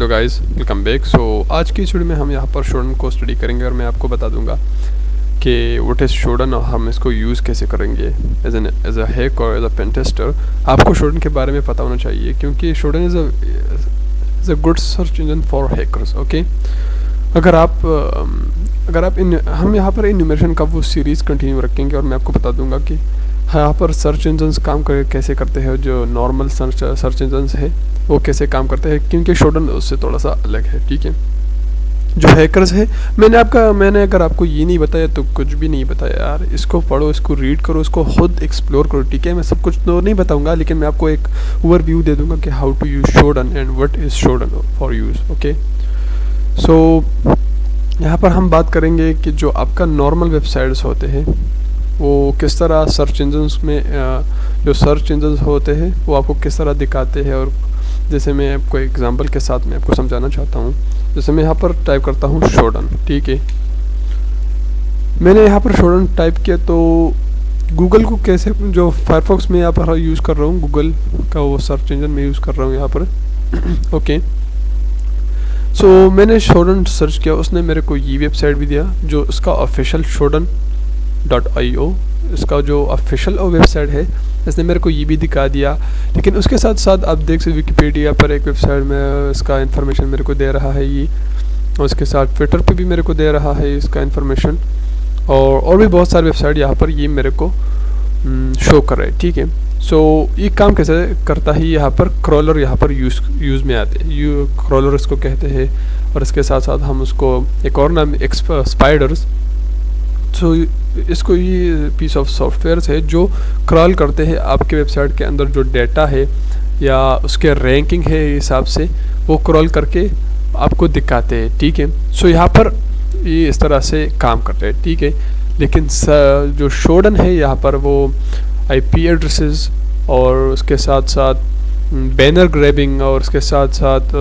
Hello guys, welcome back. आज की study में हम यहाँ पर शोडन को स्टडी करेंगे और मैं आपको बता दूंगा कि व्हाट इज़ शोडन और हम इसको यूज़ कैसे करेंगे एज अ हैक और एज अ पेन टेस्टर। आपको शोडन के बारे में पता होना चाहिए क्योंकि Shodan is a good search engine for hackers. Okay, अगर आप हम यहाँ पर इन्यूमरेशन का वो सीरीज़ कंटिन्यू रखेंगे और मैं आपको बता दूंगा कि यहाँ पर सर्च इंजन्स कैसे करते हैं, जो नॉर्मल सर्च इंजन्स है वो कैसे काम करते हैं, क्योंकि शोडन उससे थोड़ा सा अलग है। ठीक है, जो हैकर्स है, मैंने अगर आपको ये नहीं बताया तो कुछ भी नहीं बताया यार। इसको पढ़ो, इसको रीड करो, इसको खुद एक्सप्लोर करो। ठीक है, मैं सब कुछ तो नहीं बताऊंगा, लेकिन मैं आपको एक ओवरव्यू दे दूंगा कि how to use Shodan and what is Shodan for use. Okay, so यहाँ पर हम बात करेंगे कि जो आपका नॉर्मल वेबसाइट्स होते हैं वो किस तरह सर्च इंजन्स में जो सर्च इंजन्स होते हैं वो आपको किस तरह दिखाते हैं। और जैसे मैं आपको एग्जांपल के साथ मैं आपको समझाना चाहता हूँ। जैसे मैं यहाँ पर टाइप करता हूँ शोडन। ठीक है, मैंने यहाँ पर शोडन टाइप किया तो गूगल को कैसे, जो फायरफॉक्स में यहाँ पर यूज़ कर रहा हूँ, गूगल का वो सर्च इंजन में यूज़ कर रहा हूँ यहाँ पर। ओके, सो मैंने शोडन सर्च किया, उसने मेरे को ये वेबसाइट भी दिया जो इसका ऑफिशियल shodan.io, इसका जो ऑफिशियल वेबसाइट है, इसने मेरे को ये भी दिखा दिया। लेकिन उसके साथ साथ आप देख सकते विकिपीडिया पर एक वेबसाइट में इसका इन्फॉर्मेशन मेरे को दे रहा है ये, और उसके साथ ट्विटर पे भी मेरे को दे रहा है इसका इन्फॉर्मेशन, और भी बहुत सारे वेबसाइट यहाँ पर ये मेरे को शो कर रहे हैं। ठीक है, सो ये काम कैसे करता है, यहाँ पर क्रॉलर यहाँ पर यूज़ में आते हैं, क्रॉलर इसको कहते हैं। और इसके साथ साथ हम उसको एक और नाम स्पाइडर्स। सो इसको ये पीस ऑफ सॉफ्टवेयर्स है जो क्रॉल करते हैं आपके वेबसाइट के अंदर जो डेटा है या उसके रैंकिंग है हिसाब से, वो क्रॉल करके आपको दिखाते हैं। ठीक है, सो यहाँ पर ये इस तरह से काम करते हैं। ठीक है, लेकिन जो शोडन है यहाँ पर वो IP एड्रेसेस और उसके साथ साथ बैनर ग्रैबिंग और उसके साथ साथ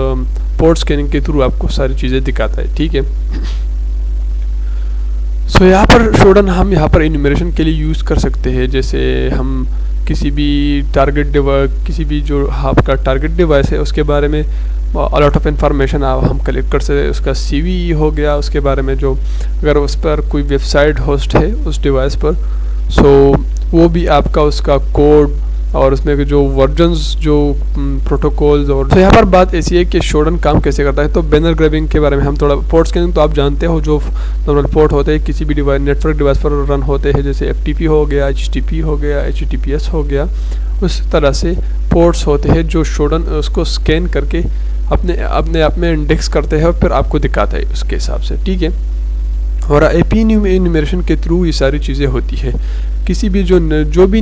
पोर्ट स्कैनिंग के थ्रू आपको सारी चीज़ें दिखाता है। ठीक है, सो यहाँ पर शोडन हम यहाँ पर इन्यूमरेशन के लिए यूज़ कर सकते हैं। जैसे हम किसी भी किसी भी जो आपका टारगेट डिवाइस है उसके बारे में अलॉट ऑफ इंफॉर्मेशन हम कलेक्ट कर सकते हैं। उसका CV हो गया, उसके बारे में जो अगर उस पर कोई वेबसाइट होस्ट है उस डिवाइस पर, सो वो भी आपका उसका कोड और उसमें जो वर्जन्स, जो प्रोटोकॉल्स। और तो यहाँ पर बात ऐसी है कि शोडन काम कैसे करता है। तो बैनर ग्रैबिंग के बारे में हम थोड़ा, पोर्ट स्कैनिंग तो आप जानते हो, जो नॉर्मल पोर्ट होते हैं किसी भी डिवाइस, नेटवर्क डिवाइस पर रन होते हैं, जैसे FTP हो गया, HTTP हो गया, HTTPS हो गया, उस तरह से पोर्ट्स होते हैं जो शोडन उसको स्कैन करके अपने आप में इंडेक्स करते हैं और फिर आपको दिखाता है उसके हिसाब से। ठीक है, और IP इन्यूमरेशन के थ्रू ये सारी चीज़ें होती है। किसी भी जो भी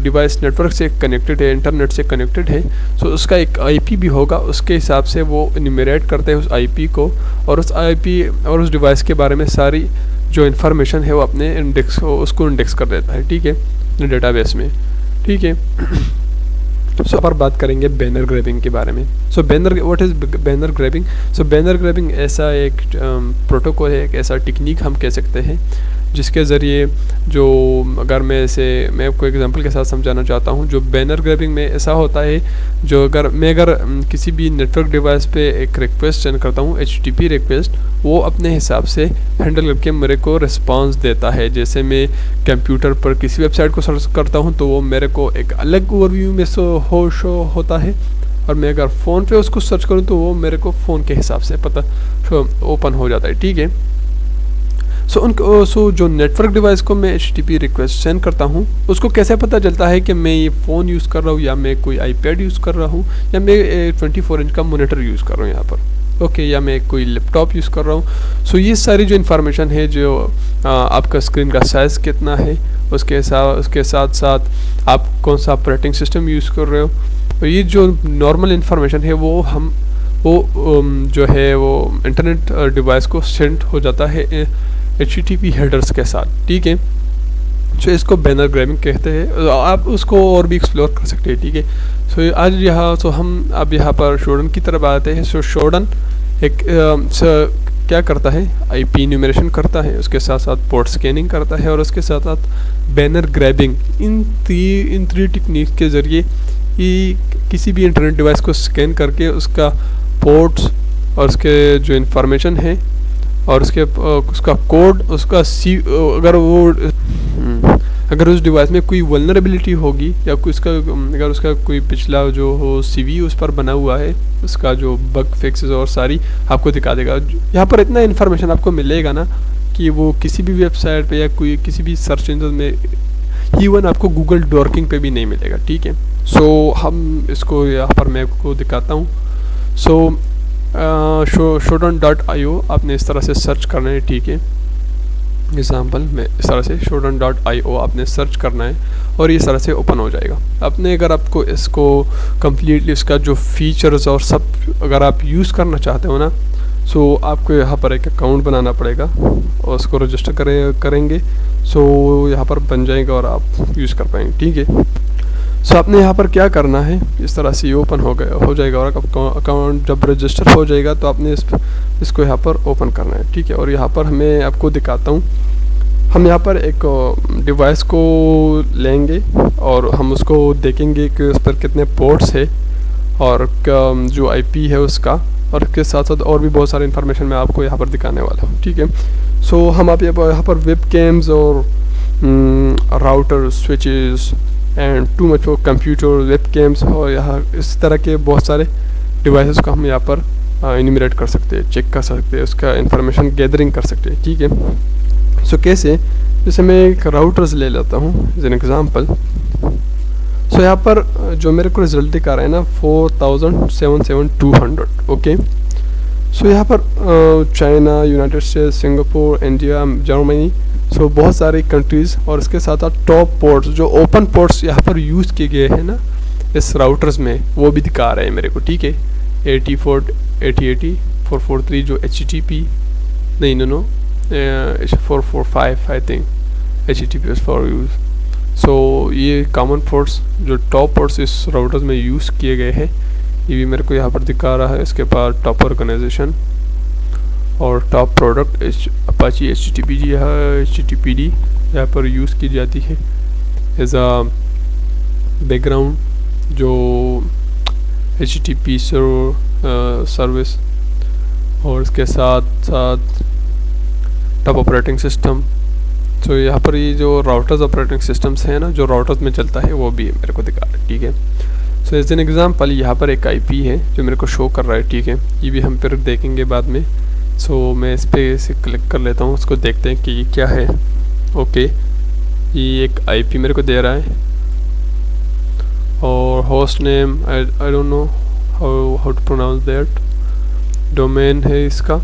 डिवाइस नेटवर्क से कनेक्टेड है, इंटरनेट से कनेक्टेड है, सो उसका एक IP भी होगा, उसके हिसाब से वो इन्यूमरेट करते हैं उस IP को, और उस IP और उस डिवाइस के बारे में सारी जो इन्फॉर्मेशन है वो अपने उसको इंडेक्स कर देता है। ठीक है, अपने डेटाबेस में। ठीक है, सो पर बात करेंगे बैनर ग्रैबिंग के बारे में। So what is banner grabbing. So banner grabbing ऐसा एक प्रोटोकॉल है, एक ऐसा टेक्निक हम कह सकते हैं जिसके ज़रिए जो, अगर मैं आपको एग्जांपल के साथ समझाना चाहता हूँ। जो बैनर ग्रैबिंग में ऐसा होता है, जो अगर किसी भी नेटवर्क डिवाइस पे एक रिक्वेस्ट सेंड करता हूँ, HTTP रिक्वेस्ट, वो अपने हिसाब से हैंडल करके मेरे को रिस्पांस देता है। जैसे मैं कंप्यूटर पर किसी वेबसाइट को सर्च करता हूँ तो वो मेरे को एक अलग ओवरव्यू में शो होता है, और मैं अगर फ़ोन पे उसको सर्च करूँ तो वो मेरे को फ़ोन के हिसाब से ओपन हो जाता है। ठीक है, सो जो नेटवर्क डिवाइस को मैं HTTP रिक्वेस्ट सेंड करता हूँ, उसको कैसे पता चलता है कि मैं ये फ़ोन यूज़ कर रहा हूँ, या मैं कोई iPad यूज़ कर रहा हूँ, या मैं 24 इंच का मॉनिटर यूज़ कर रहा हूँ यहाँ पर। ओके, या मैं कोई लैपटॉप यूज़ कर रहा हूँ। सो ये सारी जो इन्फॉर्मेशन है, जो आपका स्क्रीन का साइज़ कितना है, उसके साथ साथ आप कौन सा ऑपरेटिंग सिस्टम यूज़ कर रहे हो, तो ये जो नॉर्मल इन्फॉर्मेशन है वो जो है वो इंटरनेट डिवाइस को सेंड हो जाता है HTTP हेडर्स के साथ। ठीक है, जो इसको बैनर ग्रैबिंग कहते हैं। आप उसको और भी एक्सप्लोर कर सकते हैं। ठीक है, सो आज हम अब यहाँ पर शोडन की तरफ आते हैं। सो शोडन एक क्या करता है, IP इन्यूमरेशन करता है, उसके साथ साथ पोर्ट स्कैनिंग करता है, और उसके साथ साथ banner grabbing. In three technique के ज़रिए किसी भी इंटरनेट डिवाइस को स्कैन करके उसका पोर्ट्स और उसके जो इन्फॉर्मेशन है और उसका कोड, उसका अगर उस डिवाइस में कोई वल्नरेबिलिटी होगी या अगर उसका कोई पिछला जो हो CV उस पर बना हुआ है, उसका जो बग फिक्सेस और सारी आपको दिखा देगा। यहाँ पर इतना इन्फॉर्मेशन आपको मिलेगा ना कि वो किसी भी वेबसाइट पे या कोई किसी भी सर्च इंजन में, इवन आपको गूगल डॉर्किंग पे भी नहीं मिलेगा, ठीक है। सो हम इसको यहाँ पर मैं आपको दिखाता हूँ। shodan.io आपने इस तरह से सर्च करना है, ठीक है। एग्जाम्पल में इस तरह से shodan.io आपने सर्च करना है और इस तरह से ओपन हो जाएगा। अगर आपको इसको कम्प्लीटली इसका जो फीचर्स और सब अगर आप यूज़ करना चाहते हो ना, सो आपको यहाँ पर एक अकाउंट बनाना पड़ेगा और उसको रजिस्टर करेंगे। सो यहाँ पर बन जाएगा और आप यूज़ कर पाएंगे, ठीक है। सो आपने यहाँ पर क्या करना है, इस तरह से ओपन हो जाएगा और अकाउंट जब रजिस्टर हो जाएगा तो आपने इसको यहाँ पर ओपन करना है, ठीक है। और यहाँ पर मैं आपको दिखाता हूँ, हम यहाँ पर एक डिवाइस को लेंगे और हम उसको देखेंगे कि उस पर कितने पोर्ट्स है और जो IP है उसका, और इसके साथ साथ और भी बहुत सारी इन्फॉर्मेशन मैं आपको यहाँ पर दिखाने वाला हूँ, ठीक है। सो हम आप यहाँ पर वेब कैम्स और router switches and too much for computer web camps और यहाँ इस तरह के बहुत सारे डिवाइसेस को हम यहाँ पर इन्यूमरेट कर सकते हैं, चेक कर सकते हैं, उसका इन्फॉर्मेशन गैदरिंग कर सकते हैं, ठीक है। सो कैसे, जैसे मैं एक राउटर्स ले लेता हूँ एज एन एग्जाम्पल। सो यहाँ पर जो मेरे को रिजल्ट दिखा रहा है ना 477200, ओके। सो यहाँ पर China, United States, Singapore, India, Germany, so बहुत सारी कंट्रीज़ और इसके साथ साथ टॉप पोर्ट्स जो ओपन पोर्ट्स यहाँ पर यूज़ किए गए हैं ना इस राउटर्स में, वो भी दिखा रहे हैं मेरे को, ठीक है। 8080 443 जो HTTP नहीं no 445 I think HTTPS for use. So ये कॉमन पोर्ट्स जो टॉप पोर्ट्स इस राउटर्स में यूज़ किए गए हैं ये भी मेरे को यहाँ पर दिखा रहा है। इसके बाद टॉप ऑर्गेनाइजेशन और टॉप प्रोडक्ट अपाची HTTPD यहाँ पर यूज़ की जाती है एज अ बैकग्राउंड जो HTTP सर्विस, और इसके साथ साथ टॉप ऑपरेटिंग सिस्टम। तो यहाँ पर ये जो राउटर्स ऑपरेटिंग सिस्टम्स हैं ना जो राउटर्स में चलता है वो भी मेरे को दिखा रहा है, ठीक है। सो एज एन एग्जाम्पल यहाँ पर एक IP है जो मेरे को शो कर रहा है, ठीक है। ये भी हम फिर देखेंगे बाद में। सो मैं इस पर से क्लिक कर लेता हूँ, उसको देखते हैं कि ये क्या है। ओके, ये एक IP मेरे को दे रहा है और host name I don't know how to pronounce that. Domain है इसका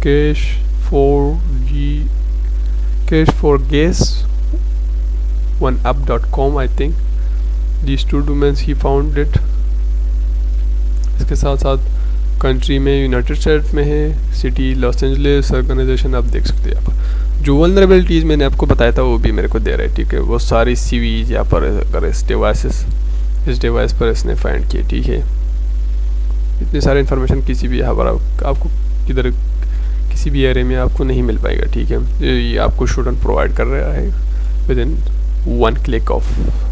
cache4gas1up.com I think. These two domains he found it। इसके साथ साथ कंट्री में यूनाइटेड स्टेट्स में है, सिटी लॉस एंजलिस, ऑर्गेनाइजेशन आप देख सकते हैं। यहाँ पर जो वल्नरेबिलिटीज़ मैंने आपको बताया था वो भी मेरे को दे रहा है, ठीक है। वो सारी CVs यहाँ पर अगर इस डिवाइस पर इसने फाइंड किए, ठीक है। इतनी सारी इन्फॉर्मेशन किसी भी यहाँ पर आपको किधर किसी भी एरिया में आपको नहीं मिल पाएगा, ठीक है। ये आपको शोडन प्रोवाइड कर रहा है within 1 click of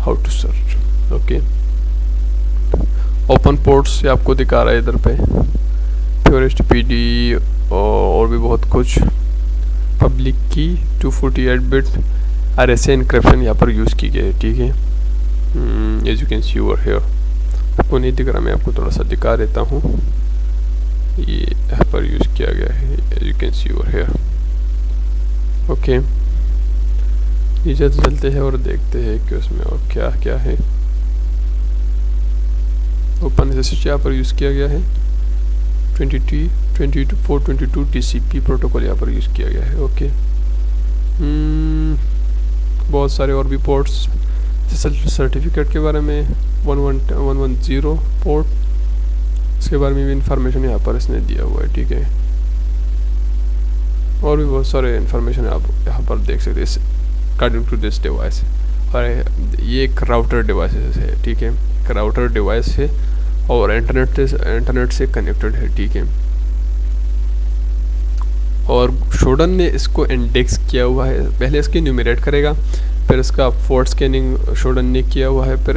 how to search, okay. Open ports ये आपको दिखा रहा है इधर पे, प्योर HTTPD और भी बहुत कुछ। पब्लिक की 248 बिट RSA इनक्रिप्शन यहाँ पर यूज़ की गई है, ठीक है। As you can see over here, आपको नहीं दिख रहा, मैं आपको थोड़ा सा दिखा देता हूँ। ये यहाँ पर यूज़ किया गया है, as you can see over here, okay. नीचे चलते हैं और देखते हैं कि उसमें और क्या क्या है। ओपन SSH यहाँ पर यूज़ किया गया है, 422 TCP प्रोटोकॉल यहाँ पर यूज़ किया गया है, ओके। बहुत सारे और भी पोर्ट्स, सर्टिफिकेट के बारे में 110 पोर्ट, इसके बारे में भी इंफॉर्मेशन यहाँ पर इसने दिया हुआ है, ठीक है। और भी बहुत सारे इंफॉर्मेशन आप यहाँ पर देख सकते हैं अकॉर्डिंग टू दिस डिवाइस। और ये एक राउटर डिवाइस है, ठीक है। एक राउटर डिवाइस है और इंटरनेट से कनेक्टेड है, ठीक है। और शोडन ने इसको इंडेक्स किया हुआ है, पहले इसकी न्यूमरेट करेगा, फिर इसका फोर्ट स्कैनिंग शोडन ने किया हुआ है, फिर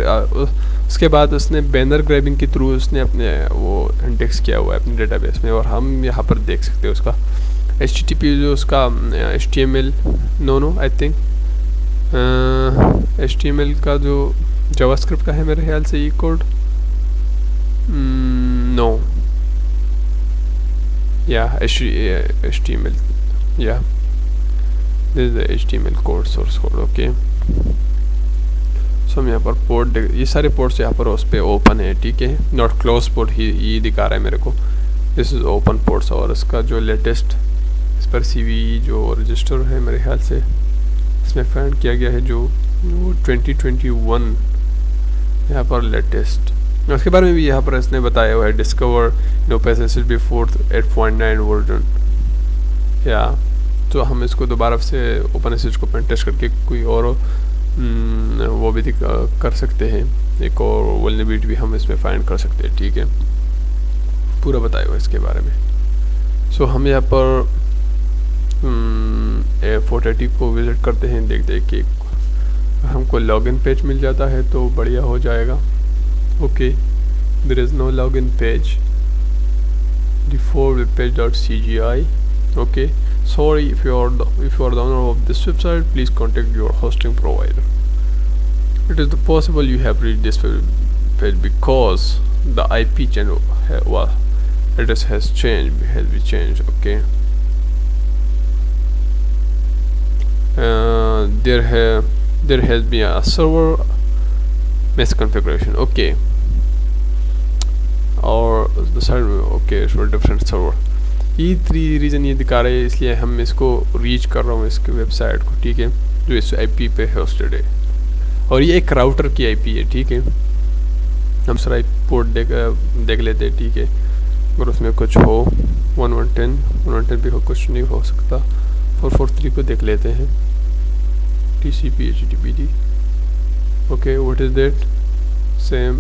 उसके बाद उसने बैनर ग्रैबिंग के थ्रू उसने अपने वो इंडेक्स किया हुआ है अपने डेटाबेस में, और हम यहाँ पर देख सकते हैं उसका HTTP जो उसका HTML no I think HTML का जो जावास्क्रिप्ट का है मेरे ख्याल से ये कोड नो या HTML या this is the HTML code source code. Okay so हम यहाँ पर पोर्ट ये सारे पोर्ट्स यहाँ पर उस पर ओपन है, ठीक है, नॉट क्लोज पोर्ट ही ये दिखा रहा है मेरे को, दिस इज ओपन पोर्ट्स। और इसका जो लेटेस्ट इस पर CV जो रजिस्टर है मेरे ख्याल से इसमें फाइंड किया गया है जो 2021 यहाँ पर लेटेस्ट, उसके बारे में भी यहाँ पर इसने बताया हुआ है discover no passage before 8.9 version या। तो हम इसको दोबारा से ओपन एसएच को पेन टेस्ट करके कोई और वो भी कर सकते हैं, एक और वल्नरेबिलिटी भी हम इसमें फाइंड कर सकते हैं, ठीक है, पूरा बताया हुआ इसके बारे में। सो हम यहाँ पर 430 को विज़िट करते हैं, देखते हैं कि हमको लॉगिन पेज मिल जाता है तो बढ़िया हो जाएगा। Okay there is no login page, default webpage.cgi। okay sorry if you are the owner of this website, please contact your hosting provider. It is possible you have reached this page because the IP channel address has been changed. Okay there has been a server misconfiguration. Okay और the server okay it's for different server। ये 3 reason ये दिखा रहे हैं, इसलिए हम इसको reach कर रहा हूँ इसके वेबसाइट को, ठीक है, जो इस IP पे होस्टेड है, और ये एक राउटर की IP है, ठीक है। हम सारा पोर्ट देख लेते हैं, ठीक है, अगर उसमें कुछ हो 110 पे हो कुछ नहीं हो सकता। 443 को देख लेते हैं, TCP HTTPD। Okay what is that, same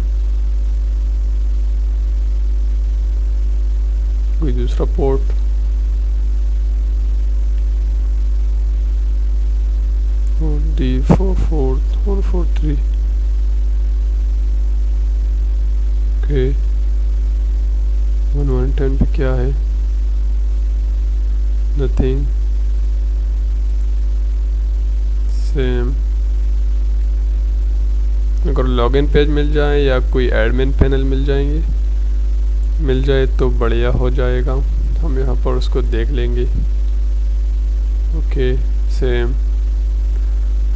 कोई दूसरा पोर्ट, D44143। ओके 1110 पे क्या है, नथिंग, सेम। अगर लॉगिन पेज मिल जाए या कोई एडमिन पैनल मिल जाए तो बढ़िया हो जाएगा, हम यहाँ पर उसको देख लेंगे। ओके सेम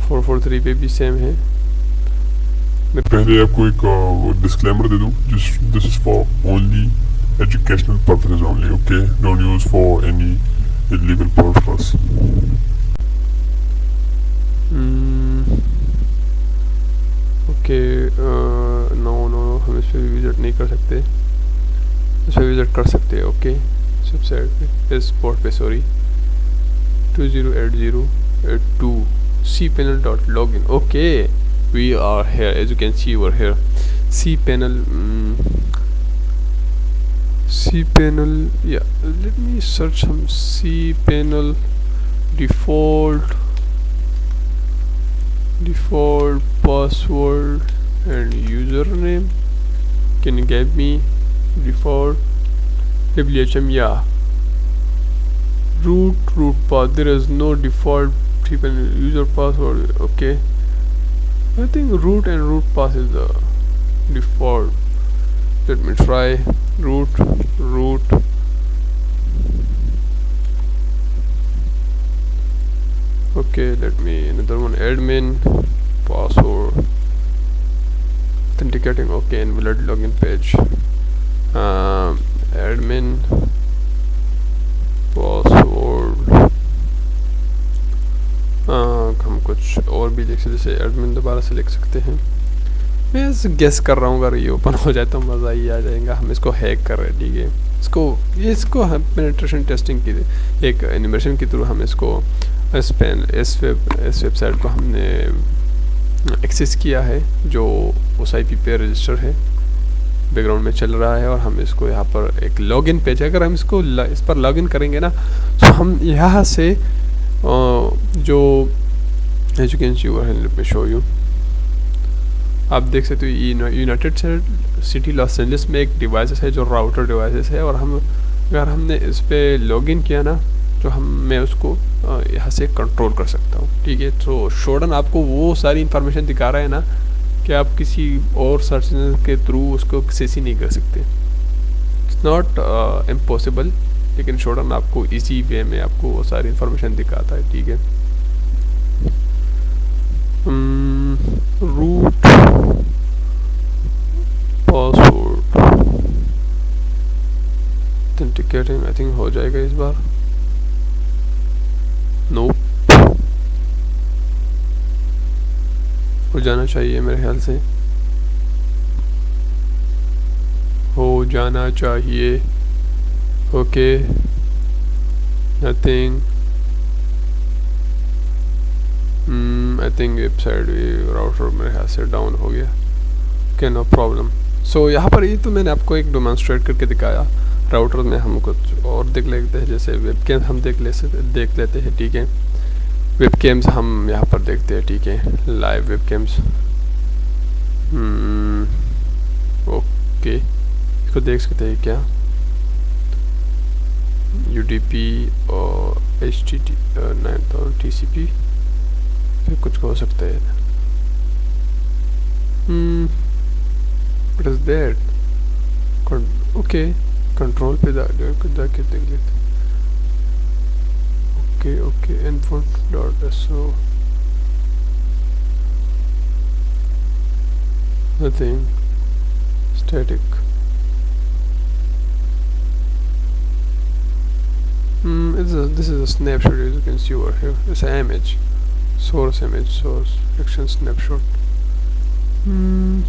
443 पे भी सेम है। मैं पहले आपको एक डिस्क्लेमर दे दूँ, this is for only educational purposes only, okay, don't use for any illegal purpose. Okay no हम इस पर भी विजिट नहीं कर सकते, इस पर विजिट कर सकते हैं। ओके वेबसाइट पे इस पोर्ट पे sorry 208082 cpanel.login। Okay we are here, as you can see over here cpanel yeah, let me search some cpanel default password and username. Can you give me default WHM? yeah, root path, there is no default user password. Okay, I think root and root path is the default. Let me try root. Okay, let me another one, admin password authenticating. Okay, invalid login page, admin password। हम कुछ और भी लिख सकते, जैसे admin दोबारा से लिख सकते हैं। मैं गेस कर रहा हूँ अगर ये ओपन हो जाए तो मज़ा ही आ जाएगा। हम इसको हैक कर रहे हैं, ठीक है, इसको हम पेनिट्रेशन टेस्टिंग की एक एनिमेशन के थ्रू हम इसको इस वेबसाइट को हमने एक्सेस किया है, जो उस IP पे रजिस्टर है, बैकग्राउंड में चल रहा है, और हम इसको यहाँ पर एक लॉगिन पेज है, अगर हम इसको इस पर लॉगिन करेंगे ना तो हम यहाँ से जो as you can see over, let me show you, आप देख सकते हो यूनाइटेड सिटी लॉस एंजलिस में एक डिवाइस है जो राउटर डिवाइस है, और अगर हमने इस पर लॉगिन किया ना तो मैं उसको यहाँ से कंट्रोल कर सकता हूँ। ठीक है, तो शोडन आपको वो सारी इन्फॉर्मेशन दिखा रहा है ना कि आप किसी और सर्च के थ्रू उसको एक्सेस ही नहीं कर सकते। इट्स नॉट इम्पॉसिबल, लेकिन शोडन आपको इजी वे में आपको वो सारी इन्फॉर्मेशन दिखाता है। ठीक है, root password authenticating I think हो जाएगा इस बार। नोप, हो जाना चाहिए मेरे ख्याल से, हो जाना चाहिए। Okay, nothing, I think website router मेरे ख्याल से डाउन हो गया। Okay, no problem. सो यहाँ पर ये तो मैंने आपको एक डेमोंस्ट्रेट करके दिखाया। राउटर में हम कुछ और देख लेते हैं, जैसे वेबकैम हम देख लेते हैं। ठीक है, वेबकैम्स हम यहाँ पर देखते हैं। ठीक है, लाइव वेबकैम्स। ओके, इसको देख सकते हैं क्या, UDP और HTTP 9000 TCP फिर कुछ हो सकता है। What is that? Okay, control पे जाके देख लेते। Okay, input.so nothing, static. This is a snapshot, as you can see over here. It's an image, source action snapshot.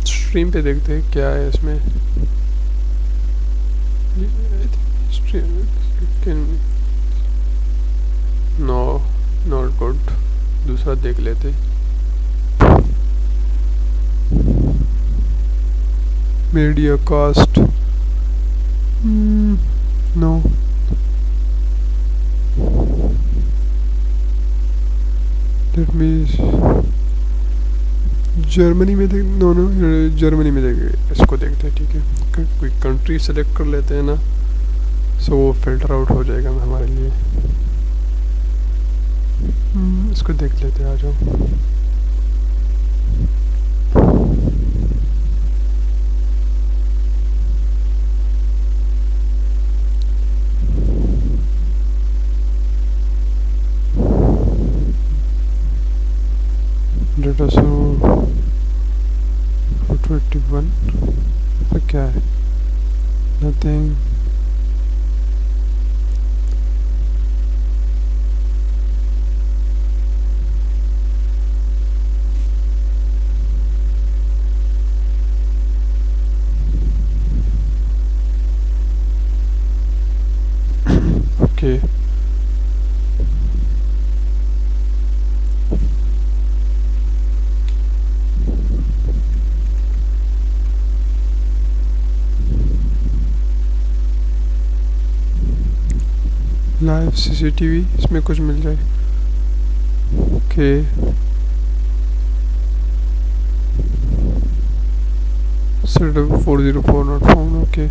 Stream पे देखते हैं क्या है इसमें। नो, नॉट गुड, दूसरा देख लेते। Media cast, no, let me Germany में देख, नो जर्मनी में देख, इसको देखते हैं। ठीक है, कोई कंट्री सेलेक्ट कर लेते हैं ना, सो वो फिल्टर आउट हो जाएगा हमारे लिए। इसको देख लेते हैं, आ जाओ। डेटा सो 21 तो क्या है, नथिंग। ओके, लाइव CCTV, इसमें कुछ मिल जाए। Okay, setup 404 not found. Okay,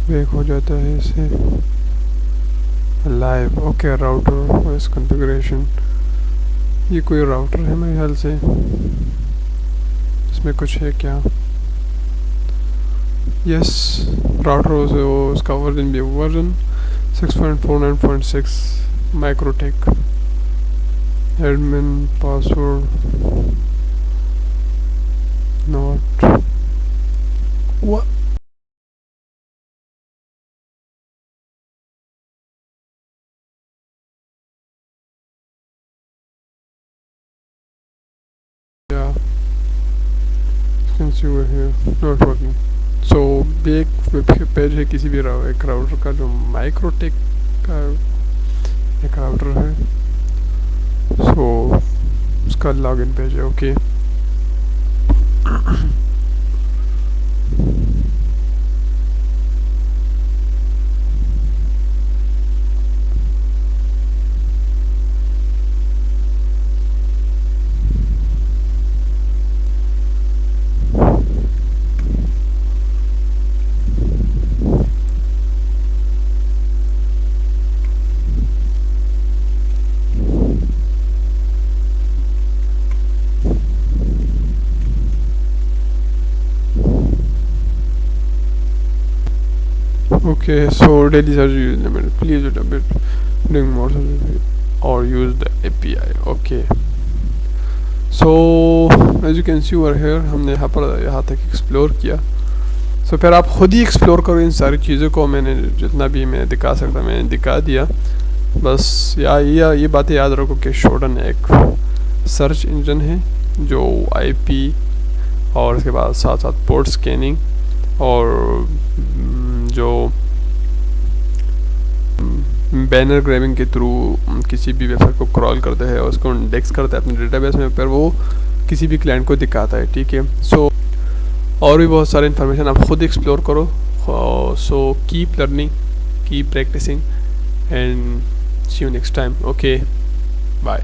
back हो जाता है इसे। Live, okay, router voice configuration, ये कोई राउटर है मेरे ख्याल से। इसमें कुछ है क्या? यस, राउटर उसका वर्जन भी version 6.49.6 Microtek. Admin password not what, yeah, since you were here not working. सो एक वेब पेज है किसी भी एक राउटर का जो माइक्रोटेक का एक राउटर है, सो उसका लॉगिन पेज है। Okay, Okay, so daily search use limit. Please wait a bit. Doing more search or use the API. Okay. So as you can see over here, हमने यहाँ तक एक्सप्लोर किया. So फिर आप खुद ही एक्सप्लोर करो इन सारी चीज़ों को. मैंने जितना भी मैं दिखा सकता मैंने दिखा दिया. बस ये बातें याद रखो कि शोडन एक सर्च इंजन है जो आईपी और उसके बाद साथ साथ पोर्ट स्कैनिंग और जो बैनर ग्रैबिंग के थ्रू किसी भी वेबसाइट को क्रॉल करता है और उसको इंडेक्स करता है अपने डेटाबेस में, पर वो किसी भी क्लाइंट को दिखाता है. ठीक है. सो और भी बहुत सारे इन्फॉर्मेशन आप खुद एक्सप्लोर करो. So keep learning, keep practising and see you next time. Okay, bye.